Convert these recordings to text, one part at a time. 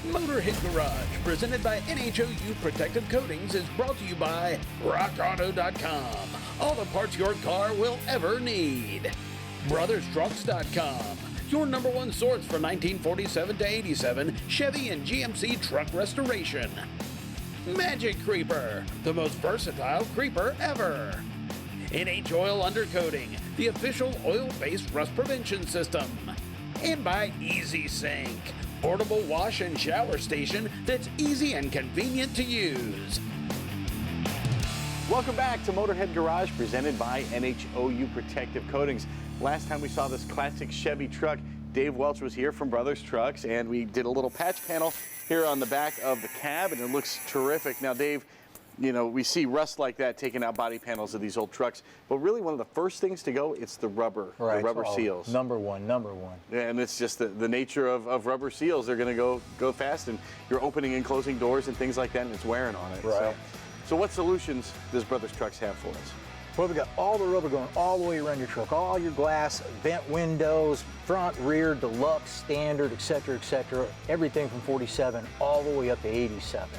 Motorhead Garage, presented by NHOU Protective Coatings, is brought to you by RockAuto.com. All the parts your car will ever need. BrothersTrucks.com, your #1 source for 1947 to 87 Chevy and GMC truck restoration. Magic Creeper, the most versatile creeper ever. Oil Undercoating, the official oil-based rust prevention system. And by Easy Sink, portable wash and shower station that's easy and convenient to use. Welcome back to Motorhead Garage, presented by NHOU Protective Coatings. Last time we saw this classic Chevy truck, Dave Welch was here from Brothers Trucks, and we did a little patch panel here on the back of the cab, and it looks terrific. Now, Dave, you know, we see rust like that taking out body panels of these old trucks, but really one of the first things to go, it's the rubber, the rubber seals. Number one. Yeah, and it's just the nature of rubber seals. They're going to go fast, and you're opening and closing doors and things like that, and it's wearing on it. Right. So what solutions does Brothers Trucks have for us? Well, we got all the rubber going all the way around your truck, all your glass, vent windows, front, rear, deluxe, standard, etc., everything from 47 all the way up to 87.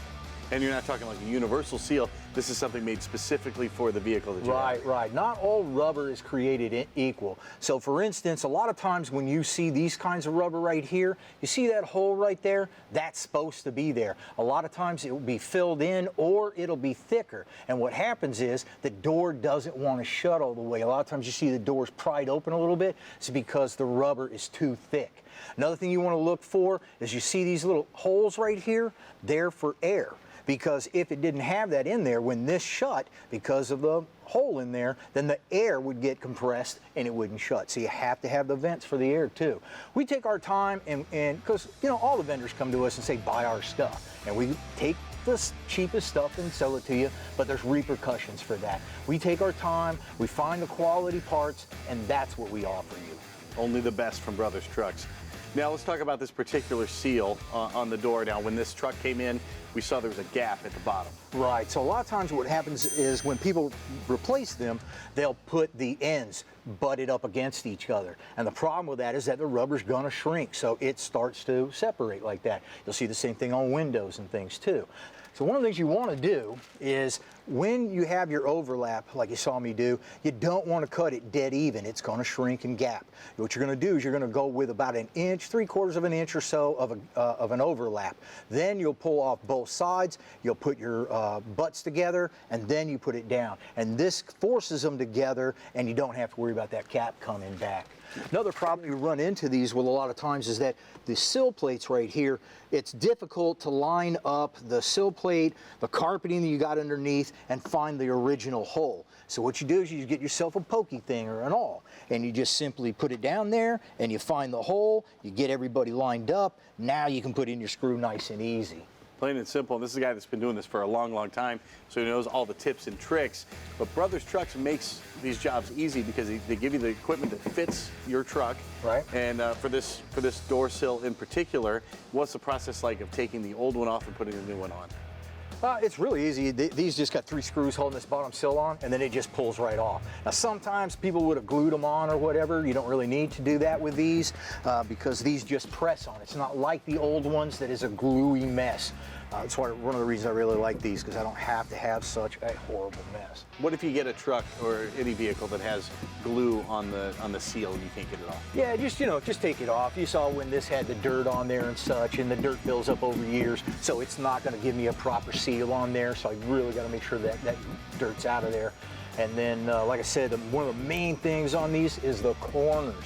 And you're not talking like a universal seal. This is something made specifically for the vehicle that you have. Right. Not all rubber is created equal. So for instance, a lot of times when you see these kinds of rubber right here, you see that hole right there? That's supposed to be there. A lot of times it will be filled in or it'll be thicker. And what happens is the door doesn't want to shut all the way. A lot of times you see the doors pried open a little bit. It's because the rubber is too thick. Another thing you want to look for is you see these little holes right here? They're for air. Because if it didn't have that in there, when this shut, because of the hole in there, then the air would get compressed and it wouldn't shut. So you have to have the vents for the air too. We take our time and because, you know, all the vendors come to us and say, buy our stuff. And we take the cheapest stuff and sell it to you, but there's repercussions for that. We take our time, we find the quality parts, and that's what we offer you. Only the best from Brothers Trucks. Now let's talk about this particular seal on the door. Now when this truck came in, we saw there was a gap at the bottom. Right, so a lot of times what happens is when people replace them, they'll put the ends butted up against each other. And the problem with that is that the rubber's gonna shrink, so it starts to separate like that. You'll see the same thing on windows and things too. So one of the things you want to do is when you have your overlap, like you saw me do, you don't want to cut it dead even. It's going to shrink and gap. What you're going to do is you're going to go with about an inch, 3/4 of an inch or so of an overlap. Then you'll pull off both sides, you'll put your butts together, and then you put it down. And this forces them together, and you don't have to worry about that cap coming back. Another problem you run into these with a lot of times is that the sill plates right here, it's difficult to line up the sill plate, the carpeting that you got underneath, and find the original hole. So what you do is you get yourself a pokey thing or an awl, and you just simply put it down there, and you find the hole, you get everybody lined up, now you can put in your screw nice and easy. Plain and simple. And this is a guy that's been doing this for a long, long time, so he knows all the tips and tricks. But Brothers Trucks makes these jobs easy because they give you the equipment that fits your truck. Right. And for this door sill in particular, what's the process like of taking the old one off and putting the new one on? It's really easy. These just got 3 screws holding this bottom sill on, and then it just pulls right off. Now sometimes people would have glued them on or whatever. You don't really need to do that with these because these just press on. It's not like the old ones that is a gluey mess. That's one of the reasons I really like these, because I don't have to have such a horrible mess. What if you get a truck or any vehicle that has glue on the seal and you can't get it off? Yeah, just take it off. You saw when this had the dirt on there and such, and the dirt builds up over years, so it's not going to give me a proper seal on there, so I really got to make sure that that dirt's out of there. And then, like I said, one of the main things on these is the corners.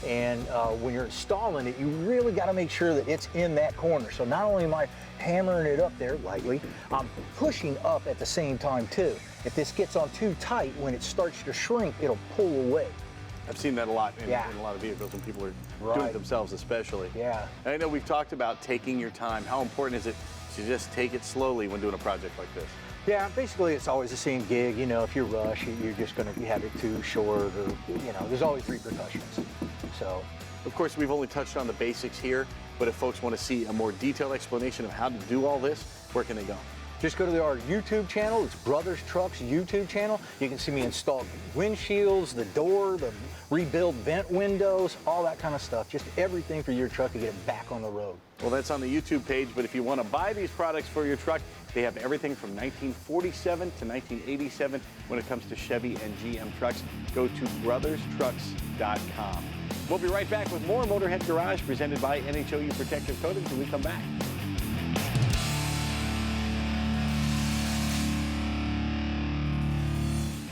And when you're installing it, you really got to make sure that it's in that corner. So not only am I hammering it up there lightly, I'm pushing up at the same time too. If this gets on too tight, when it starts to shrink, it'll pull away. I've seen that a lot in a lot of vehicles when people are doing it themselves especially. Yeah. And I know we've talked about taking your time. How important is it to just take it slowly when doing a project like this? Yeah, basically it's always the same gig. You know, if you rush, you're just going to have it too short, or, you know, there's always repercussions. So, of course, we've only touched on the basics here, but if folks want to see a more detailed explanation of how to do all this, where can they go? Just go to our YouTube channel. It's Brothers Trucks YouTube channel. You can see me install windshields, the door, the rebuild vent windows, all that kind of stuff. Just everything for your truck to get it back on the road. Well, that's on the YouTube page, but if you want to buy these products for your truck, they have everything from 1947 to 1987 when it comes to Chevy and GM trucks. Go to brotherstrucks.com. We'll be right back with more Motorhead Garage presented by NHOU Protective Coatings when we come back.